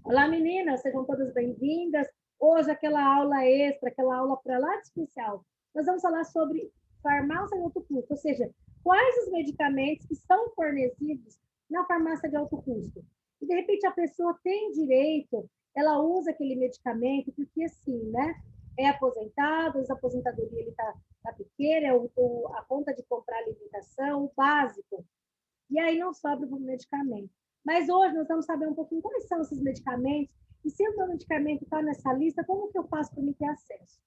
Olá, meninas, sejam todas bem-vindas. Hoje, aquela aula extra, aquela aula para lá de especial. Nós vamos falar sobre farmácia de alto custo, ou seja, quais os medicamentos que são fornecidos na farmácia de alto custo. E, de repente, a pessoa tem direito, ela usa aquele medicamento, porque, assim, né? É aposentado, a aposentadoria ele tá pequena, a conta de comprar alimentação, o básico. E aí não sobra para o medicamento. Mas hoje nós vamos saber um pouquinho quais são esses medicamentos e se o meu medicamento está nessa lista, como que eu faço para me ter acesso?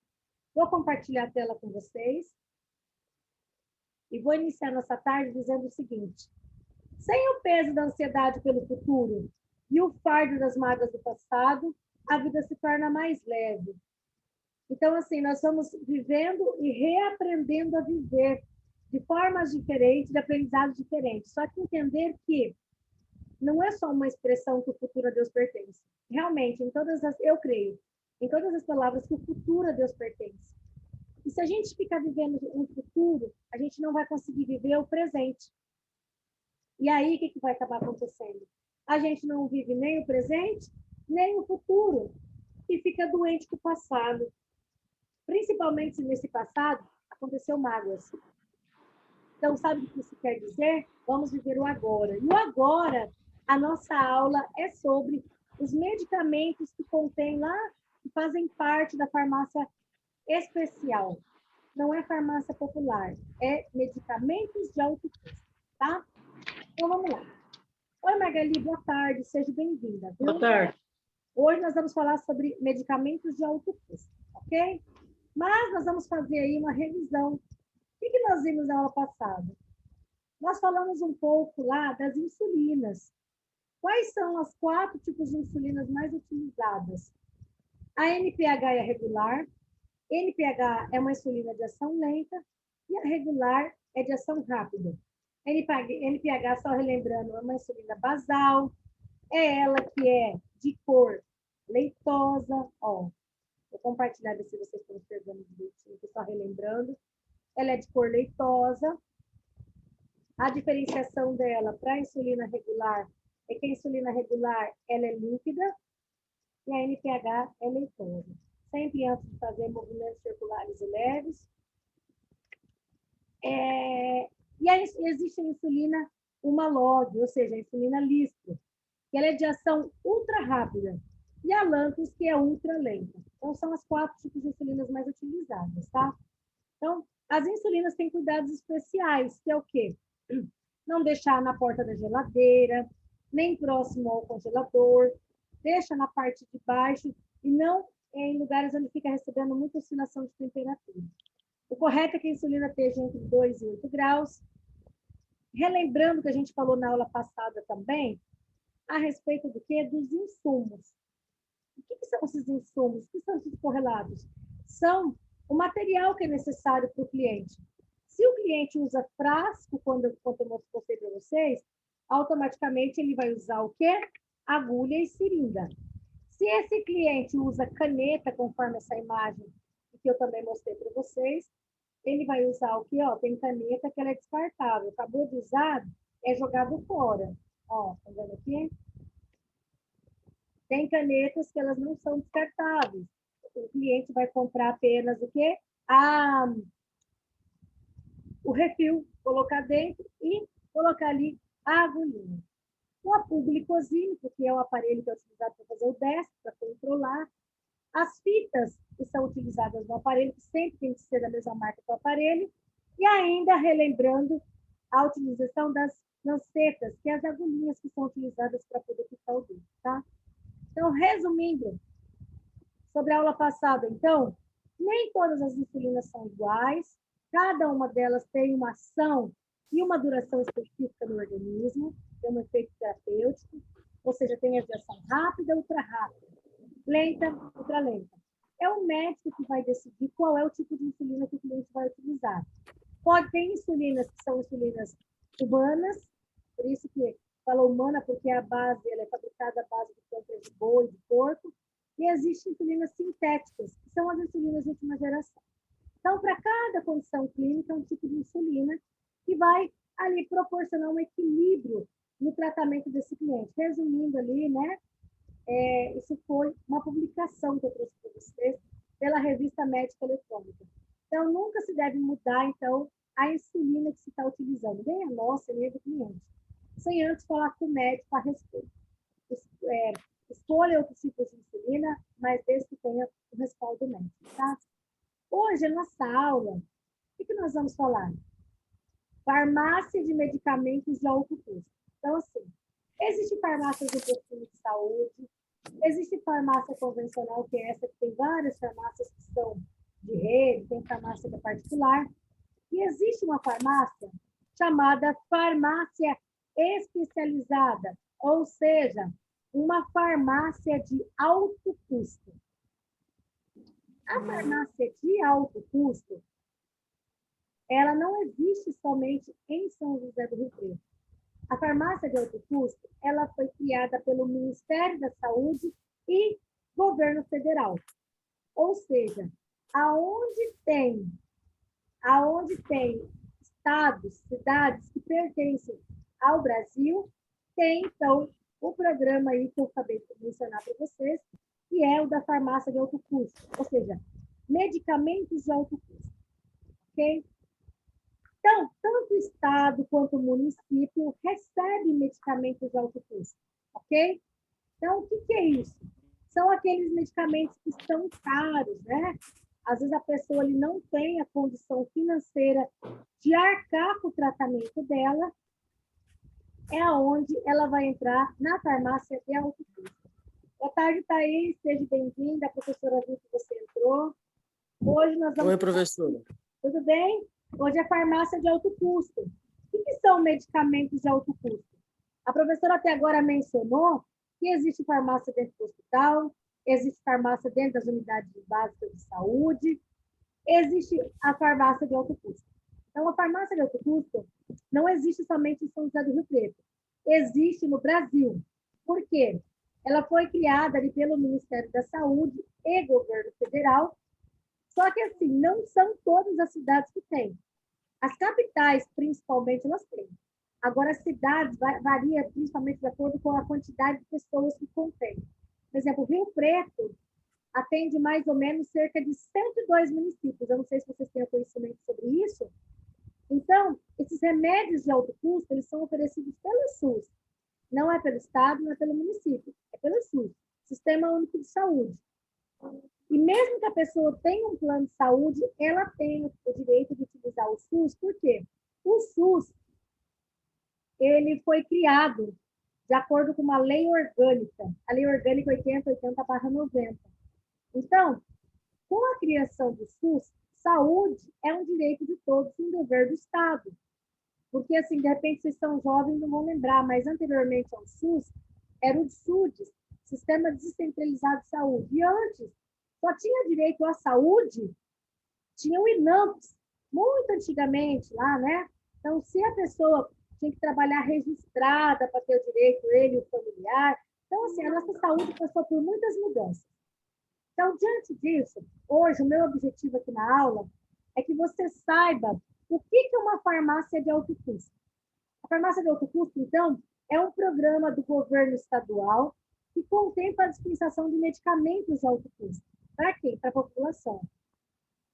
Vou compartilhar a tela com vocês e vou iniciar nossa tarde dizendo o seguinte: sem o peso da ansiedade pelo futuro e o fardo das mágoas do passado, a vida se torna mais leve. Então, assim, nós estamos vivendo e reaprendendo a viver de formas diferentes, de aprendizados diferentes. Só que entender que não é só uma expressão que o futuro a Deus pertence. Realmente, eu creio, em todas as palavras que o futuro a Deus pertence. E se a gente ficar vivendo um futuro, a gente não vai conseguir viver o presente. E aí, o que vai acabar acontecendo? A gente não vive nem o presente, nem o futuro. E fica doente com o passado. Principalmente se nesse passado aconteceu mágoas. Então, sabe o que isso quer dizer? Vamos viver o agora. E o agora, a nossa aula é sobre os medicamentos que contém lá, que fazem parte da farmácia especial. Não é farmácia popular, é medicamentos de alto custo, tá? Então, vamos lá. Oi, Magali, boa tarde, seja bem-vinda. Boa tarde. Hoje nós vamos falar sobre medicamentos de alto custo, ok? Mas nós vamos fazer aí uma revisão. O que nós vimos na aula passada? Nós falamos um pouco lá das insulinas. Quais são os 4 tipos de insulinas mais utilizadas? A NPH é a regular. NPH é uma insulina de ação lenta e a regular é de ação rápida. NPH, só relembrando, é uma insulina basal. É ela que é de cor leitosa. Ó, vou compartilhar se vocês estão observando direitinho, só relembrando. Ela é de cor leitosa. A diferenciação dela para a insulina regular é que a insulina regular ela é líquida e a NPH é leitosa. Sempre antes de fazer movimentos circulares e leves. E aí existe a insulina Humalog, ou seja, a insulina Lispro, que ela é de ação ultra rápida. E a Lantus, que é ultra lenta. Então, são as 4 tipos de insulinas mais utilizadas, tá? Então, as insulinas têm cuidados especiais, que é o quê? Não deixar na porta da geladeira, nem próximo ao congelador, deixa na parte de baixo e não em lugares onde fica recebendo muita oscilação de temperatura. O correto é que a insulina esteja entre 2 e 8 graus. Relembrando que a gente falou na aula passada também, a respeito do quê? Dos insumos. O que são esses insumos? O que são esses correlatos? São o material que é necessário para o cliente. Se o cliente usa frasco, quando eu mostrei para vocês, automaticamente ele vai usar o quê? Agulha e seringa. Se esse cliente usa caneta, conforme essa imagem que eu também mostrei para vocês, ele vai usar o quê? Ó, tem caneta que ela é descartável. Acabou de usar, é jogado fora. Ó, tá vendo aqui? Tem canetas que elas não são descartáveis. O cliente vai comprar apenas o quê? O refil, colocar dentro e colocar ali a agulhinha. O apúblicosímetro, que é o aparelho que é utilizado para fazer o DESP, para controlar. As fitas que são utilizadas no aparelho, que sempre tem que ser da mesma marca do aparelho. E ainda relembrando a utilização das lancetas, que é as agulhinhas que são utilizadas para poder fixar o dedo, tá? Então, resumindo, sobre a aula passada, então, nem todas as insulinas são iguais, cada uma delas tem uma ação e uma duração específica no organismo, tem um efeito terapêutico, ou seja, tem a de ação rápida, ultra rápida, lenta, ultra lenta. É o médico que vai decidir qual é o tipo de insulina que o cliente vai utilizar. Pode ter insulinas que são insulinas humanas, por isso que fala humana, porque a base ela é fabricada à base de plantas de boi, de porco, e existem insulinas sintéticas, que são as insulinas de última geração. Então, para cada condição clínica, um tipo de insulina que vai ali proporcionar um equilíbrio no tratamento desse cliente. Resumindo ali, né, isso foi uma publicação que eu trouxe para vocês pela revista Médica Eletrônica. Então, nunca se deve mudar, então, a insulina que se está utilizando, nem a nossa, nem a do cliente, sem antes falar com o médico a respeito. Escolha outros tipos de insulina, mas desde que tenha o respaldo médico, tá? Hoje, nossa aula, o que nós vamos falar? Farmácia de medicamentos de alto custo. Então, assim, existe farmácias de posto de saúde, existe farmácia convencional, que é essa que tem várias farmácias que são de rede, tem farmácia que é particular, e existe uma farmácia chamada farmácia especializada, ou seja, uma farmácia de alto custo. A farmácia de alto custo, ela não existe somente em São José do Rio Preto. A farmácia de alto custo, ela foi criada pelo Ministério da Saúde e governo federal. Ou seja, aonde tem estados, cidades que pertencem ao Brasil, tem, então, o programa aí que eu acabei de mencionar para vocês, que é o da farmácia de alto custo, ou seja, medicamentos de alto custo, ok? Então, tanto o estado quanto o município recebe medicamentos de alto custo, ok? Então, o que é isso? São aqueles medicamentos que são caros, né? Às vezes a pessoa ali não tem a condição financeira de arcar com o tratamento dela, é onde ela vai entrar na farmácia de alto custo. Boa tarde, Thaís, seja bem-vinda, a professora viu que você entrou. Hoje nós vamos... Oi, professora. Tudo bem? Hoje é farmácia de alto custo. O que são medicamentos de alto custo? A professora até agora mencionou que existe farmácia dentro do hospital, existe farmácia dentro das unidades básicas de saúde, existe a farmácia de alto custo. Então, a farmácia de alto custo não existe somente em São José do Rio Preto. Existe no Brasil. Por quê? Ela foi criada ali pelo Ministério da Saúde e governo federal. Só que, assim, não são todas as cidades que têm. As capitais, principalmente, elas têm. Agora, as cidades varia principalmente de acordo com a quantidade de pessoas que contém. Por exemplo, Rio Preto atende mais ou menos cerca de 102 municípios. Eu não sei se vocês têm conhecimento sobre isso. Então, esses remédios de alto custo, eles são oferecidos pelo SUS. Não é pelo Estado, não é pelo município. É pelo SUS, Sistema Único de Saúde. E mesmo que a pessoa tenha um plano de saúde, ela tem o direito de utilizar o SUS. Por quê? O SUS, ele foi criado de acordo com uma lei orgânica, a Lei Orgânica 8080/90. Então, com a criação do SUS, saúde é um direito de todos e um dever do Estado. Porque, assim, de repente, vocês são jovens e não vão lembrar, mas anteriormente ao SUS, era o SUDES, Sistema Descentralizado de Saúde. E antes, só tinha direito à saúde, tinha o INAMPS, muito antigamente lá, né? Então, se a pessoa tinha que trabalhar registrada para ter o direito, ele e o familiar. Então, assim, a nossa saúde passou por muitas mudanças. Então, diante disso, hoje, o meu objetivo aqui na aula é que você saiba o que é uma farmácia de alto custo. A farmácia de alto custo, então, é um programa do governo estadual que contempla a dispensação de medicamentos de alto custo. Para quem? Para a população.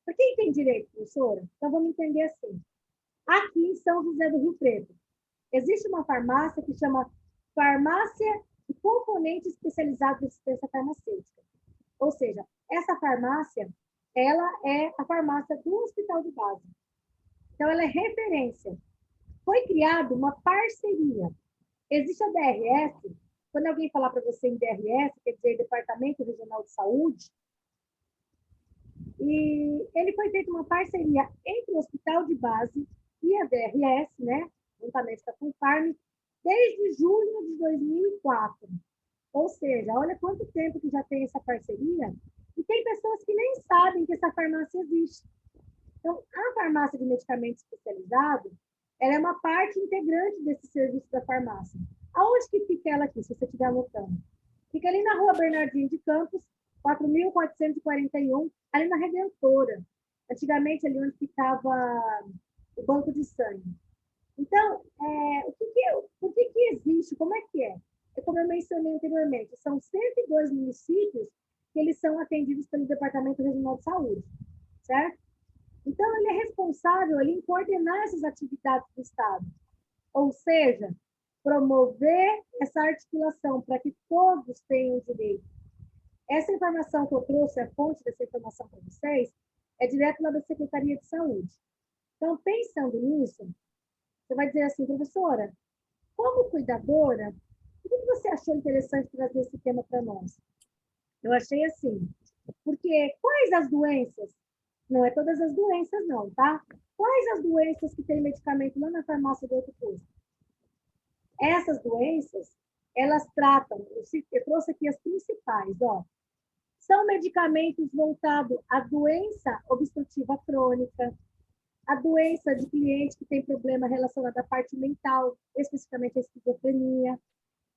Para quem tem direito, professora? Então, vamos entender assim. Aqui em São José do Rio Preto, existe uma farmácia que chama Farmácia de Componentes Especializados de Assistência Farmacêutica. Ou seja, essa farmácia, ela é a farmácia do hospital de base. Então, ela é referência. Foi criada uma parceria. Existe a DRS. Quando alguém falar para você em DRS, quer dizer Departamento Regional de Saúde, e ele foi feita uma parceria entre o hospital de base e a DRS, né, juntamente com a Funfarm, desde junho de 2004. Ou seja, olha quanto tempo que já tem essa parceria, e tem pessoas que nem sabem que essa farmácia existe. Então, a farmácia de medicamento especializado, ela é uma parte integrante desse serviço da farmácia. Aonde que fica ela aqui, se você estiver anotando? Fica ali na rua Bernardino de Campos, 4.441, ali na Redentora. Antigamente, ali onde ficava o banco de sangue. Então, por que existe? Como é que é? como eu mencionei anteriormente, são 102 municípios que eles são atendidos pelo Departamento Regional de Saúde, certo? Então, ele é responsável ali, em coordenar essas atividades do Estado, ou seja, promover essa articulação para que todos tenham direito. Essa informação que eu trouxe, a fonte dessa informação para vocês, é direto lá da Secretaria de Saúde. Então, pensando nisso, você vai dizer assim, professora, como cuidadora, o que você achou interessante trazer esse tema para nós? Eu achei assim, porque quais as doenças? Não é todas as doenças, não, tá? Quais as doenças que tem medicamento lá na farmácia de outro custo? Essas doenças, elas tratam, eu trouxe aqui as principais, ó. São medicamentos voltados à doença obstrutiva crônica, a doença de cliente que tem problema relacionado à parte mental, especificamente a esquizofrenia,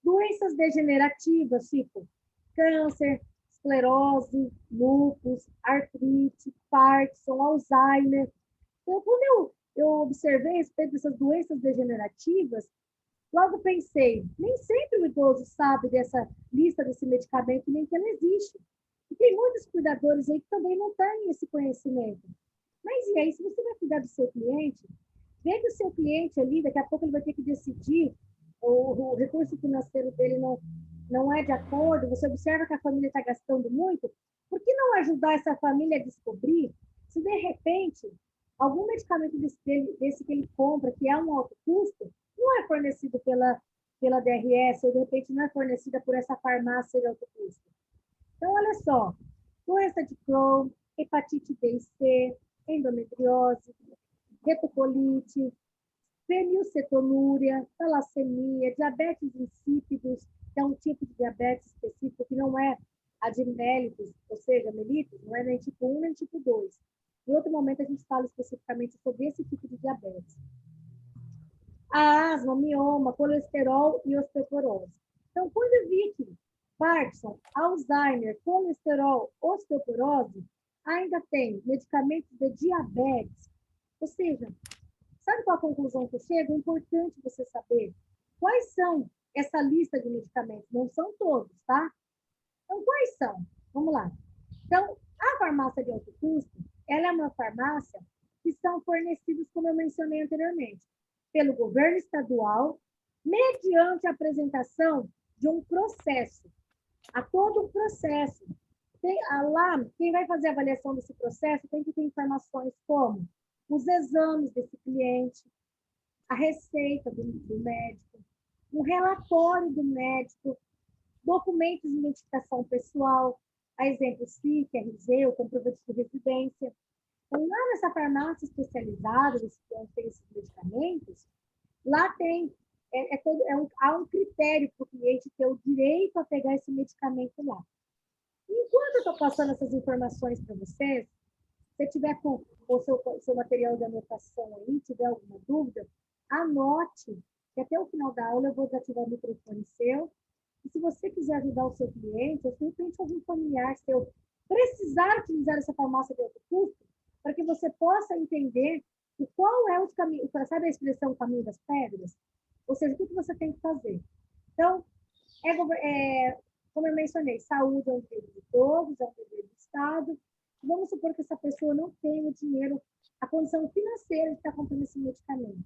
doenças degenerativas, tipo câncer, esclerose, lúpus, artrite, Parkinson, Alzheimer. Então, quando eu observei a respeito dessas doenças degenerativas, logo pensei, nem sempre o idoso sabe dessa lista desse medicamento, nem que ela existe. E tem muitos cuidadores aí que também não têm esse conhecimento. Mas e aí, se você vai cuidar do seu cliente, vê que o seu cliente ali, daqui a pouco ele vai ter que decidir, o recurso financeiro dele não é de acordo, você observa que a família está gastando muito, por que não ajudar essa família a descobrir se, de repente, algum medicamento desse que ele compra, que é um alto custo, não é fornecido pela DRS, ou, de repente, não é fornecida por essa farmácia de alto custo? Então, olha só, doença de Crohn, hepatite B e C, endometriose, retocolite, fenilcetonúria, talassemia, diabetes insípidos, que é um tipo de diabetes específico que não é a de mellitus, ou seja, mellitus, não é nem tipo 1 nem tipo 2. Em outro momento, a gente fala especificamente sobre esse tipo de diabetes. A asma, mioma, colesterol e osteoporose. Então, quando eu vi que Parkinson, Alzheimer, colesterol, osteoporose, ainda tem medicamentos de diabetes, ou seja, sabe qual a conclusão que eu chego? É importante você saber quais são essa lista de medicamentos. Não são todos, tá? Então, quais são? Vamos lá. Então, a farmácia de alto custo, ela é uma farmácia que são fornecidos, como eu mencionei anteriormente, pelo governo estadual, mediante a apresentação de um processo. Há todo um processo. Lá, quem vai fazer a avaliação desse processo tem que ter informações como os exames desse cliente, a receita do médico, um relatório do médico, documentos de identificação pessoal, a exemplo SIC, RG, o comprovante de residência. Então, lá nessa farmácia especializada, onde tem esses medicamentos, lá tem, há um critério para o cliente ter o direito a pegar esse medicamento lá. Enquanto eu estou passando essas informações para vocês, se você tiver com o seu material de anotação aí, tiver alguma dúvida, anote, que até o final da aula eu vou desativar o microfone seu. E se você quiser ajudar o seu cliente, ou de repente algum familiar seu precisar utilizar essa farmácia de alto custo, para que você possa entender qual é o caminho, sabe a expressão caminho das pedras? Ou seja, o que você tem que fazer. Então, como eu mencionei, saúde é um dever de todos, é um dever do Estado. Vamos supor que essa pessoa não tem o dinheiro, a condição financeira de estar comprando esse medicamento.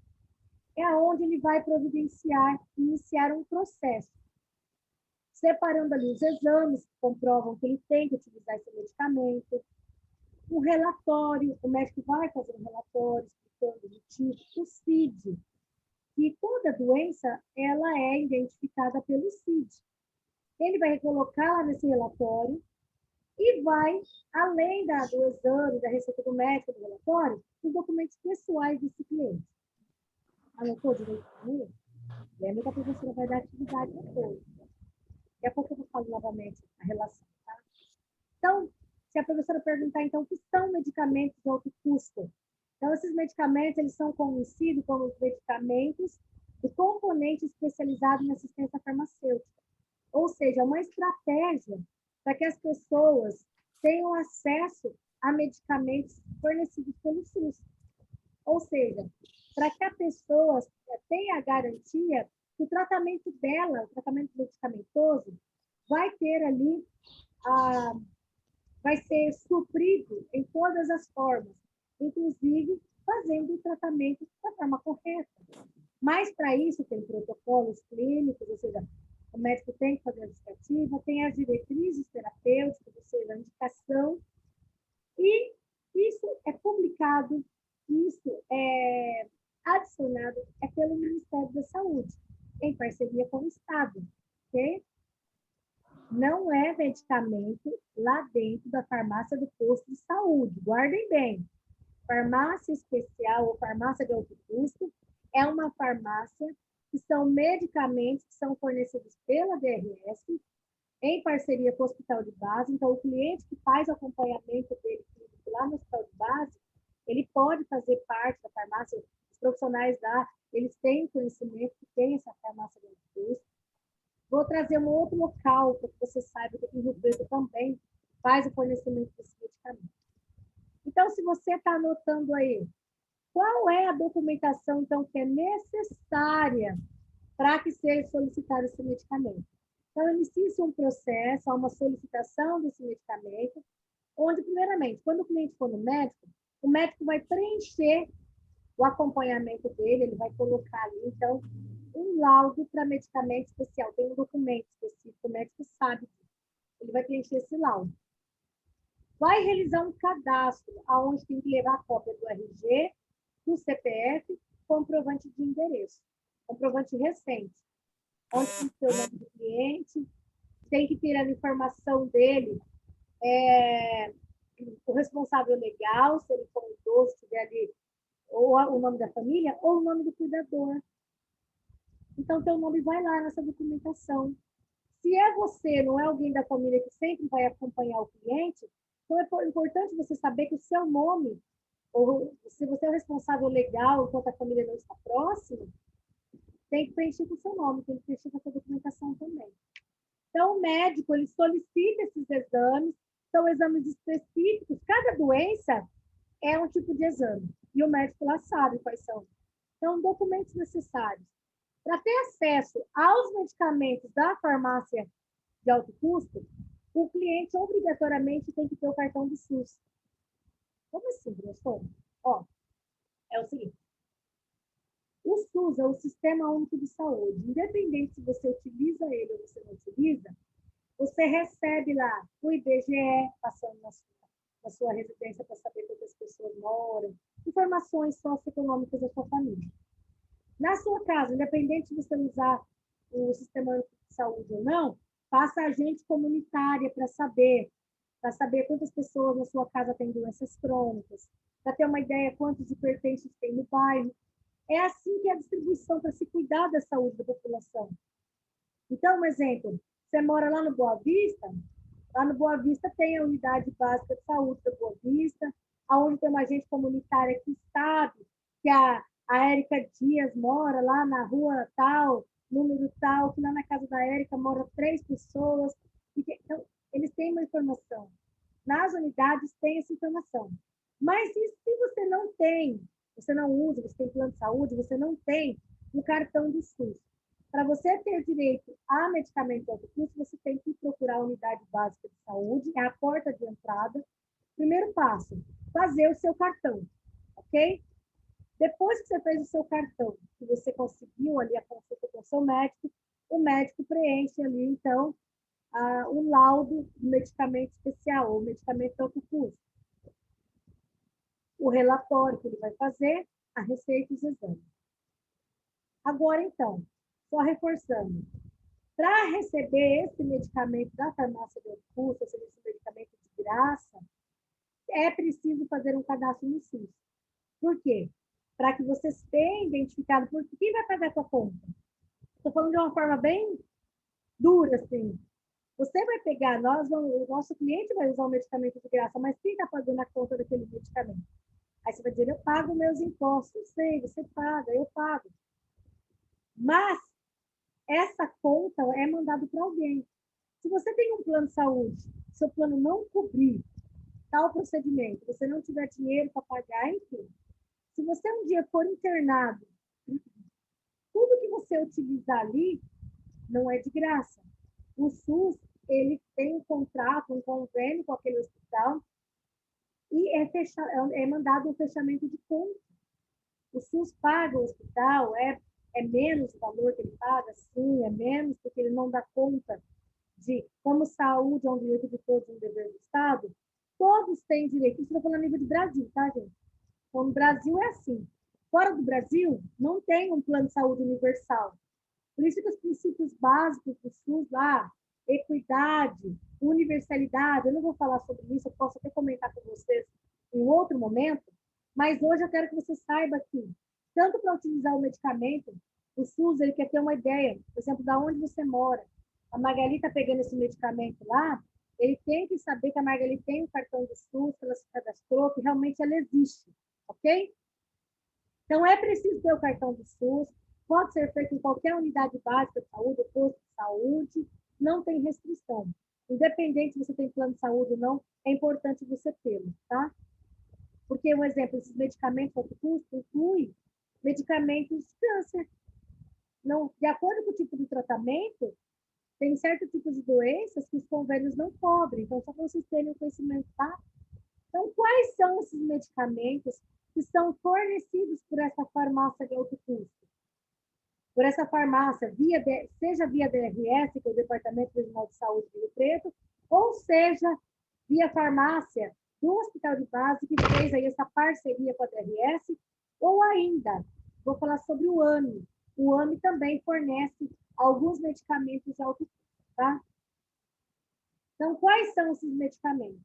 É aonde ele vai providenciar, iniciar um processo, separando ali os exames que comprovam que ele tem que utilizar esse medicamento, um relatório, o médico vai fazer um relatório explicando o motivo, o CID, que toda doença ela é identificada pelo CID. Ele vai colocar lá nesse relatório e vai, além do exame, da receita do médico, do relatório, os documentos pessoais desse cliente. Anotou direito comigo? Lembra que a professora vai dar atividade depois. Daqui a pouco eu falo novamente a relação, tá? Então, se a professora perguntar, então, o que são medicamentos de alto custo? Então, esses medicamentos, eles são conhecidos como os medicamentos de componente especializado em assistência farmacêutica. Ou seja, uma estratégia para que as pessoas tenham acesso a medicamentos fornecidos pelo SUS. Ou seja, para que a pessoa tenha a garantia o tratamento dela, o tratamento medicamentoso, vai ter ali, vai ser suprido em todas as formas, inclusive fazendo o tratamento da forma correta. Mas, para isso, tem protocolos clínicos, ou seja, o médico tem que fazer a justificativa, tem as diretrizes terapêuticas, ou seja, a indicação, e isso é publicado, isso é adicionado pelo Ministério da Saúde, em parceria com o Estado, ok? Não é medicamento lá dentro da farmácia do posto de saúde, guardem bem. Farmácia especial ou farmácia de alto custo é uma farmácia que são medicamentos que são fornecidos pela DRS em parceria com o hospital de base. Então, o cliente que faz o acompanhamento dele lá no hospital de base, ele pode fazer parte da farmácia. Os profissionais lá, eles têm conhecimento que tem essa farmácia de alto custo. Vou trazer um outro local para que você saiba que aqui em Rio Preto também faz o fornecimento desse medicamento. Então, se você está anotando aí, qual é a documentação, então, que é necessária para que seja solicitado esse medicamento? Então, inicia-se um processo, há uma solicitação desse medicamento, onde, primeiramente, quando o cliente for no médico, o médico vai preencher o acompanhamento dele, ele vai colocar ali, então, um laudo para medicamento especial. Tem um documento específico, o médico sabe disso. Ele vai preencher esse laudo. Vai realizar um cadastro, onde tem que levar a cópia do RG, do CPF, comprovante de endereço, comprovante recente, onde tem que ter o nome do cliente, tem que ter a informação dele, o responsável legal, se ele for um idoso, tiver ali ou o nome da família, ou o nome do cuidador. Então, teu nome vai lá nessa documentação. Se é você, não é alguém da família que sempre vai acompanhar o cliente, então é importante você saber que o seu nome, ou se você é o responsável legal, enquanto a família não está próxima, tem que preencher com o seu nome, tem que preencher com a sua documentação também. Então, o médico, ele solicita esses exames, são exames específicos, cada doença é um tipo de exame, e o médico lá sabe quais são. Então, documentos necessários. Para ter acesso aos medicamentos da farmácia de alto custo, o cliente obrigatoriamente tem que ter o cartão do SUS. Como assim, professor? Ó, é o seguinte. O SUS é o Sistema Único de Saúde. Independente se você utiliza ele ou você não utiliza, você recebe lá o IBGE, passando na sua residência para saber quantas pessoas moram, informações socioeconômicas da sua família. Na sua casa, independente se você usar o Sistema Único de Saúde ou não, passa agente comunitária para saber quantas pessoas na sua casa têm doenças crônicas, para ter uma ideia quantos hipertensos tem no bairro. É assim que é a distribuição para se cuidar da saúde da população. Então, um exemplo, você mora lá no Boa Vista, lá no Boa Vista tem a unidade básica de saúde da Boa Vista, onde tem uma agente comunitária que sabe que a Érica Dias mora lá na rua tal, número tal, que lá na casa da Érica mora 3 pessoas. Então, eles têm uma informação. Nas unidades tem essa informação. Mas e se você não tem, você não usa, você tem plano de saúde, você não tem um cartão do SUS? Para você ter direito a medicamento de alto custo, você tem que procurar a unidade básica de saúde, é a porta de entrada. Primeiro passo, fazer o seu cartão, ok? Depois que você fez o seu cartão, que você conseguiu ali a consulta com o seu médico, o médico preenche ali, então, o laudo do medicamento especial, ou medicamento de alto custo. O relatório que ele vai fazer, a receita e os exames. Agora, então, só reforçando, para receber esse medicamento da farmácia de alto custo, ou seja, esse medicamento de graça, é preciso fazer um cadastro no SUS. Por quê? Para que vocês tenham identificado por quem vai pagar a sua conta. Estou falando de uma forma bem dura, assim. Você vai pegar, o nosso cliente vai usar o medicamento de graça, mas quem está pagando a conta daquele medicamento? Aí você vai dizer, eu pago meus impostos. Eu sei, você paga, eu pago. Mas essa conta é mandada para alguém. Se você tem um plano de saúde, seu plano não cobrir tal procedimento, você não tiver dinheiro para pagar, enfim. Se você um dia for internado tudo que você utilizar ali não é de graça. O SUS, ele tem um contrato, um convênio com aquele hospital e é mandado um fechamento de conta. O SUS paga o hospital, é menos o valor que ele paga? Sim, é menos, porque ele não dá conta de como saúde é um direito de todos, um dever do Estado. Todos têm direito. Isso eu estou falando a nível de Brasil, tá, gente? Então, no Brasil é assim. Fora do Brasil, não tem um plano de saúde universal. Por isso que os princípios básicos do SUS lá, equidade, universalidade, eu não vou falar sobre isso, eu posso até comentar com vocês em outro momento, mas hoje eu quero que você saiba que, tanto para utilizar o medicamento, o SUS ele quer ter uma ideia, por exemplo, da onde você mora. A Magali está pegando esse medicamento lá, ele tem que saber que a Magali tem um cartão do SUS, que ela se cadastrou, que realmente ela existe, ok? Então, é preciso ter o cartão do SUS, pode ser feito em qualquer unidade básica de saúde, posto de saúde, não tem restrição. Independente se você tem plano de saúde ou não, é importante você tê-lo, tá? Porque, um exemplo, esses medicamentos alto custo inclui medicamentos de câncer. Não, de acordo com o tipo de tratamento, tem certo tipo de doenças que os convênios não cobrem. Então, só para vocês terem um conhecimento, tá? Então, quais são esses medicamentos que são fornecidos por essa farmácia de alto custo? Por essa farmácia, seja via DRS, que é o Departamento Regional de Saúde de Rio Preto, ou seja, via farmácia do Hospital de Base, que fez aí essa parceria com a DRS, ou ainda, vou falar sobre o AMI. O AMI também fornece alguns medicamentos de alto custo, tá? Então, quais são esses medicamentos?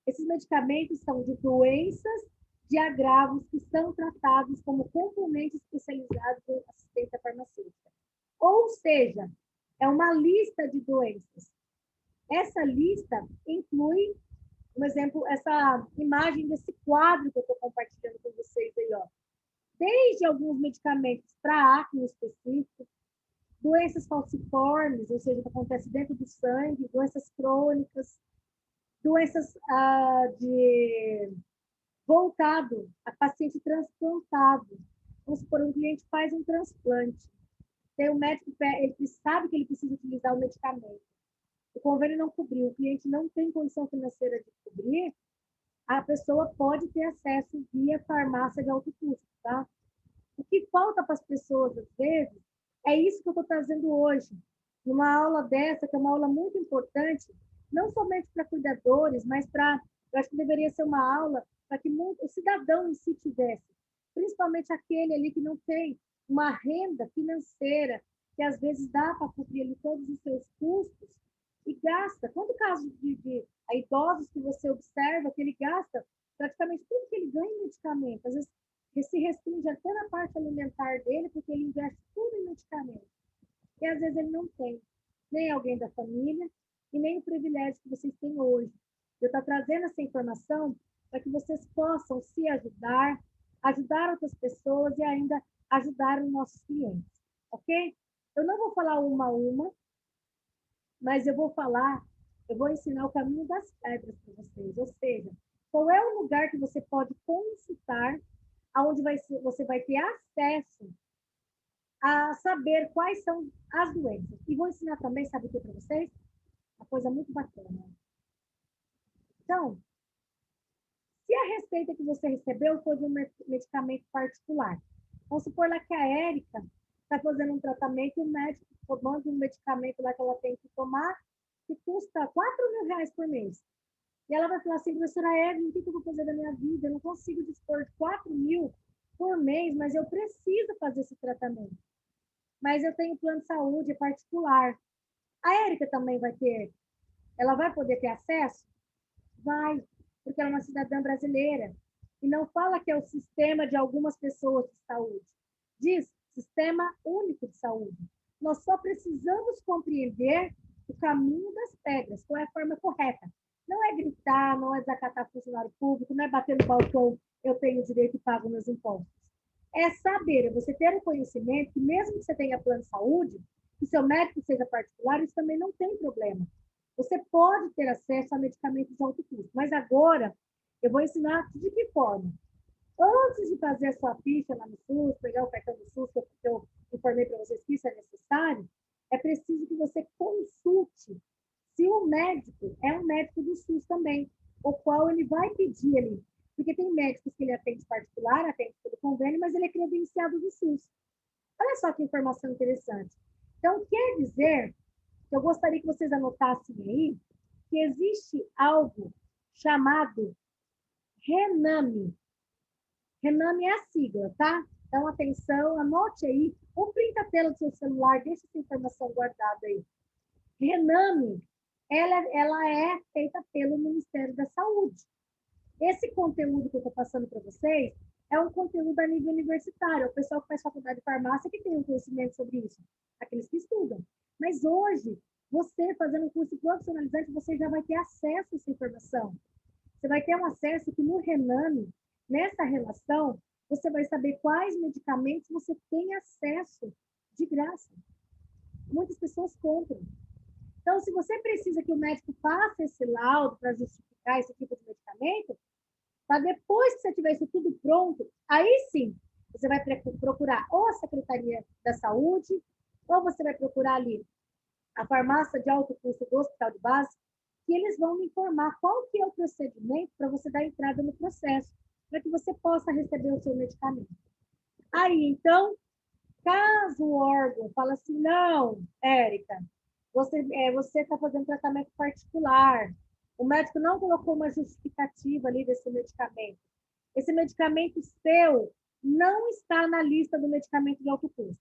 Esses medicamentos são de doenças, de agravos que são tratados como complementos especializados em assistência farmacêutica. Ou seja, é uma lista de doenças. Essa lista inclui, por exemplo, essa imagem desse quadro que eu estou compartilhando com vocês aí, ó. Desde alguns medicamentos para acne específico, doenças falciformes, ou seja, que acontece dentro do sangue, doenças crônicas, doenças voltado a paciente transplantado. Vamos supor, um cliente faz um transplante. Tem um médico, ele sabe que ele precisa utilizar o medicamento. O convênio não cobriu, o cliente não tem condição financeira de cobrir, a pessoa pode ter acesso via farmácia de alto custo, tá? O que falta para as pessoas, às vezes, é isso que eu estou trazendo hoje. Numa aula dessa, que é uma aula muito importante, não somente para cuidadores, mas para, eu acho que deveria ser uma aula para que o cidadão em si tivesse, principalmente aquele ali que não tem uma renda financeira, que às vezes dá para cobrir ali todos os seus custos, e gasta. Quanto caso de idosos que você observa que ele gasta praticamente tudo que ele ganha em medicamento, às vezes ele se restringe até na parte alimentar dele, porque ele investe tudo em medicamento. E às vezes ele não tem nem alguém da família e nem o privilégio que vocês têm hoje. Eu estou trazendo essa informação para que vocês possam se ajudar, ajudar outras pessoas e ainda ajudar os nossos clientes, ok? Eu não vou falar uma a uma, mas eu vou ensinar o caminho das pedras para vocês, ou seja, qual é o lugar que você pode consultar, aonde você vai ter acesso a saber quais são as doenças. E vou ensinar também, sabe o que para vocês? Uma coisa muito bacana. Então, se a receita que você recebeu foi de um medicamento particular, vamos supor lá que a Érica está fazendo um tratamento e o médico manda um medicamento lá que ela tem que tomar, que custa 4.000 reais por mês. E ela vai falar assim, professora Evelyn, o que eu vou fazer da minha vida? Eu não consigo dispor de 4.000 por mês, mas eu preciso fazer esse tratamento. Mas eu tenho plano de saúde particular. A Érica também vai ter, ela vai poder ter acesso? Vai, porque ela é uma cidadã brasileira. E não fala que é o sistema de algumas pessoas de saúde. Diz Sistema Único de Saúde. Nós só precisamos compreender o caminho das pedras, qual é a forma correta. Não é gritar, não é desacatar funcionário público, não é bater no balcão, eu tenho direito e pago meus impostos. É saber, é você ter o conhecimento que mesmo que você tenha plano de saúde, que seu médico seja particular, isso também não tem problema. Você pode ter acesso a medicamentos de alto custo. Mas agora, eu vou ensinar de que forma. Antes de fazer a sua ficha lá no SUS, pegar o cartão do SUS, que eu informei para vocês que isso é necessário, é preciso que você consulte se o médico é um médico do SUS também, o qual ele vai pedir ali. Porque tem médicos que ele atende particular, atende pelo convênio, mas ele é credenciado do SUS. Olha só que informação interessante. Então, quer dizer que eu gostaria que vocês anotassem aí que existe algo chamado RENAME. RENAME é a sigla, tá? Então, atenção, anote aí, ou printa a tela do seu celular, deixa essa informação guardada aí. RENAME, ela é feita pelo Ministério da Saúde. Esse conteúdo que eu estou passando para vocês é um conteúdo a nível universitário. O pessoal que faz faculdade de farmácia que tem um conhecimento sobre isso, aqueles que estudam. Mas hoje, você fazendo um curso profissionalizante, você já vai ter acesso a essa informação. Você vai ter um acesso que no RENAME, nessa relação, você vai saber quais medicamentos você tem acesso de graça. Muitas pessoas compram. Então, se você precisa que o médico faça esse laudo para justificar esse tipo de medicamento, para depois que você tiver isso tudo pronto, aí sim, você vai procurar ou a Secretaria da Saúde, ou você vai procurar ali a farmácia de alto custo do hospital de base, que eles vão me informar qual que é o procedimento para você dar entrada no processo, para que você possa receber o seu medicamento. Aí, então, caso o órgão fala assim, não, Érica, você está fazendo tratamento particular, o médico não colocou uma justificativa ali desse medicamento. Esse medicamento seu não está na lista do medicamento de alto custo.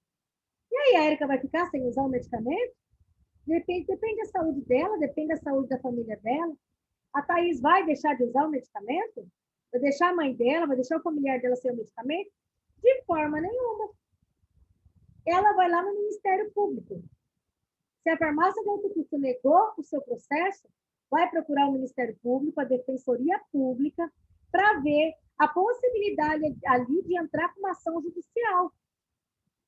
E aí a Érica vai ficar sem usar o medicamento? Depende da saúde dela, depende da saúde da família dela. A Thaís vai deixar de usar o medicamento? Vai deixar a mãe dela, vai deixar o familiar dela sem o medicamento? De forma nenhuma. Ela vai lá no Ministério Público. Se a farmácia de alto custo negou o seu processo, vai procurar o Ministério Público, a Defensoria Pública, para ver a possibilidade ali de entrar com uma ação judicial.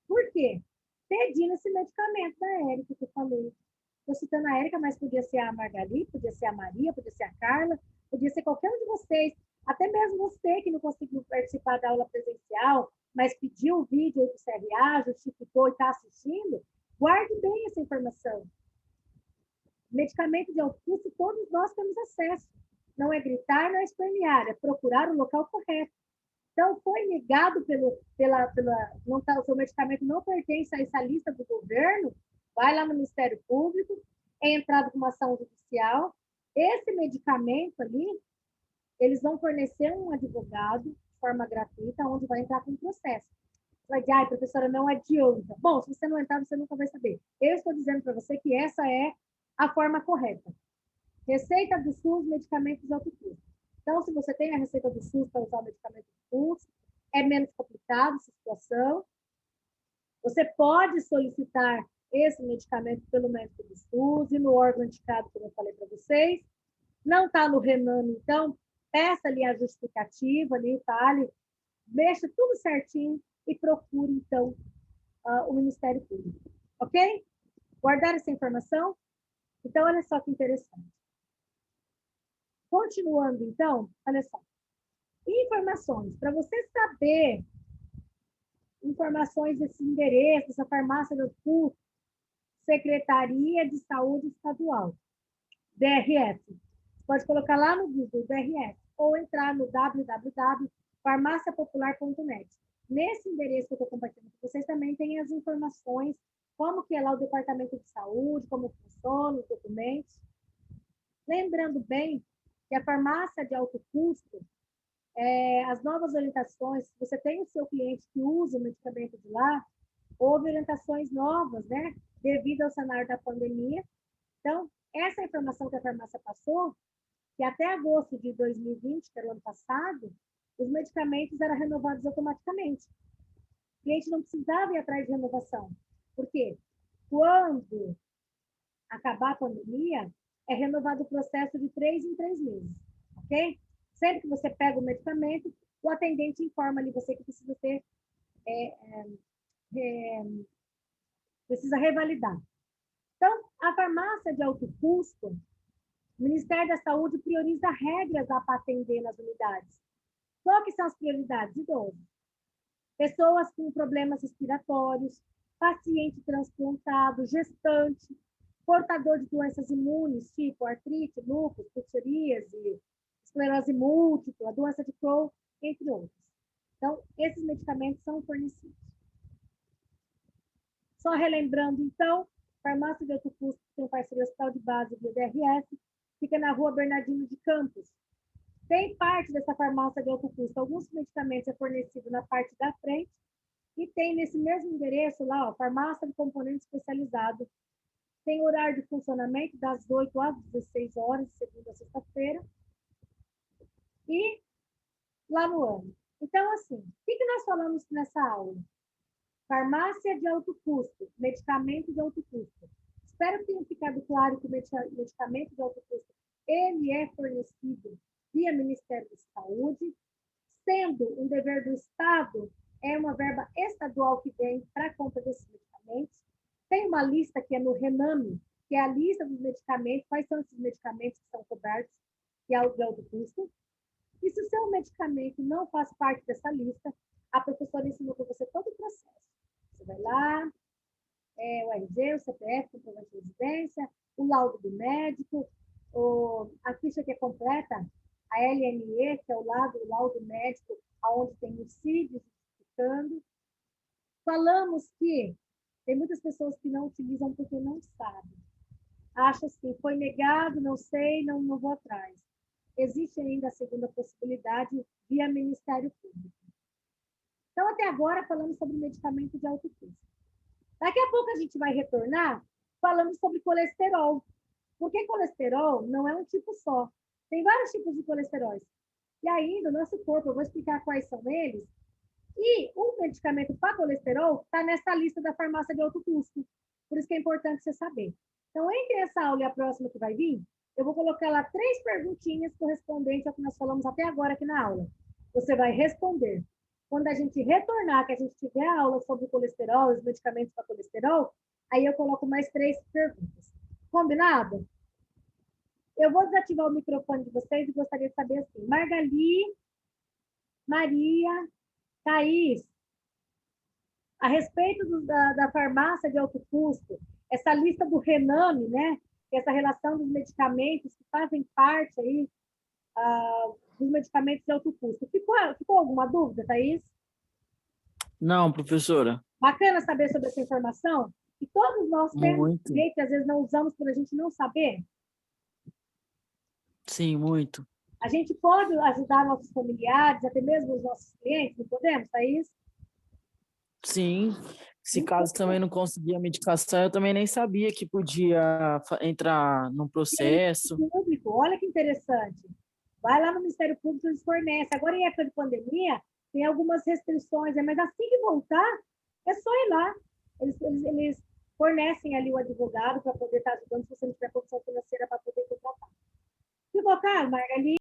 Por quê? Pedindo esse medicamento da Érica, que eu falei. Estou citando a Érica, mas podia ser a Margarida, podia ser a Maria, podia ser a Carla, podia ser qualquer um de vocês. Até mesmo você que não conseguiu participar da aula presencial, mas pediu o vídeo aí do CRA, justificou e está assistindo, guarde bem essa informação. Medicamento de alto custo, todos nós temos acesso. Não é gritar, não é espernear, é procurar o local correto. Então, foi negado não tá, o seu medicamento não pertence a essa lista do governo, vai lá no Ministério Público, é entrado com uma ação judicial. Esse medicamento ali, eles vão fornecer um advogado de forma gratuita, onde vai entrar com um processo. Vai dizer, ai, professora, não adianta. Bom, se você não entrar, você nunca vai saber. Eu estou dizendo para você que essa é a forma correta. Receita do SUS, medicamentos de alto custo. Então, se você tem a receita do SUS para usar o medicamento do SUS, é menos complicado essa situação. Você pode solicitar esse medicamento pelo médico do SUS e no órgão indicado, como eu falei para vocês. Não está no RENAME, então, peça ali a justificativa, ali, fale, deixa tudo certinho e procure, então, o Ministério Público. Ok? Guardar essa informação? Então, olha só que interessante. Continuando, então, olha só. Informações. Para você saber informações desse endereço, dessa farmácia do SUS, Secretaria de Saúde Estadual, DRF. Você pode colocar lá no Google, DRF, ou entrar no www.farmaciapopular.net. Nesse endereço que eu estou compartilhando com vocês também tem as informações, como que é lá o Departamento de Saúde, como funciona, os documentos. Lembrando bem que a farmácia de alto custo, as novas orientações, se você tem o seu cliente que usa o medicamento de lá, houve orientações novas, né, devido ao cenário da pandemia. Então, essa informação que a farmácia passou, que até agosto de 2020, que era o ano passado, os medicamentos eram renovados automaticamente. O cliente não precisava ir atrás de renovação. Por quê? Quando acabar a pandemia, é renovado o processo de 3 em 3 meses, ok? Sempre que você pega o medicamento, o atendente informa ali você que precisa ter, precisa revalidar. Então, a farmácia de alto custo, o Ministério da Saúde prioriza regras a atender nas unidades. Qual que são as prioridades? Idosos. Pessoas com problemas respiratórios, paciente transplantado, gestante, portador de doenças imunes, tipo artrite, lúpus, psoríase, esclerose múltipla, doença de Crohn, entre outros. Então, esses medicamentos são fornecidos. Só relembrando, então, farmácia de alto custo tem parceria Hospital de Base via DRS, fica na rua Bernardino de Campos. Tem parte dessa farmácia de alto custo, alguns medicamentos é fornecido na parte da frente, e tem nesse mesmo endereço lá, ó, farmácia de componente especializado. Tem horário de funcionamento das 8 às 16 horas, de segunda a sexta-feira. E lá no ano. Então, assim, o que nós falamos nessa aula? Farmácia de alto custo, medicamento de alto custo. Espero que tenha ficado claro que o medicamento de alto custo, ele é fornecido via Ministério da Saúde, sendo um dever do Estado, é uma verba estadual que vem para a compra desses medicamentos. Tem uma lista que é no RENAME, que é a lista dos medicamentos, quais são esses medicamentos que são cobertos, que é o de alto custo. E se o seu medicamento não faz parte dessa lista, a professora ensinou para você todo o processo. Você vai lá, o RG, o CPF, comprovante de residência, o laudo do médico, a ficha que é completa, a LME, que é o laudo médico, onde tem o CID justificando. Falamos que tem muitas pessoas que não utilizam porque não sabem. Acham assim, foi negado, não sei, não vou atrás. Existe ainda a segunda possibilidade via Ministério Público. Então, até agora, falamos sobre medicamento de alto custo. Daqui a pouco a gente vai retornar falando sobre colesterol. Porque colesterol não é um tipo só. Tem vários tipos de colesteróis. E ainda, o nosso corpo, eu vou explicar quais são eles. E o medicamento para colesterol está nessa lista da farmácia de alto custo. Por isso que é importante você saber. Então, entre essa aula e a próxima que vai vir, eu vou colocar lá 3 perguntinhas correspondentes ao que nós falamos até agora aqui na aula. Você vai responder. Quando a gente retornar, que a gente tiver a aula sobre o colesterol, os medicamentos para colesterol, aí eu coloco mais 3 perguntas. Combinado? Eu vou desativar o microfone de vocês e gostaria de saber assim, Margali, Maria, Thaís, a respeito da farmácia de alto custo, essa lista do RENAME, né? Essa relação dos medicamentos que fazem parte aí dos medicamentos de alto custo. Ficou alguma dúvida, Thaís? Não, professora. Bacana saber sobre essa informação. E todos nós temos Muito. que às vezes não usamos por a gente não saber. Sim, muito. A gente pode ajudar nossos familiares, até mesmo os nossos clientes, não podemos, Thaís? Sim. Se caso também não conseguir a medicação, eu também nem sabia que podia entrar num processo. Público, olha que interessante. Vai lá no Ministério Público, eles fornecem. Agora, em época de pandemia, tem algumas restrições, mas assim que voltar, é só ir lá. Eles fornecem ali o advogado para poder estar ajudando se você não tiver condição financeira para poder contratar. Ficou claro, Margali?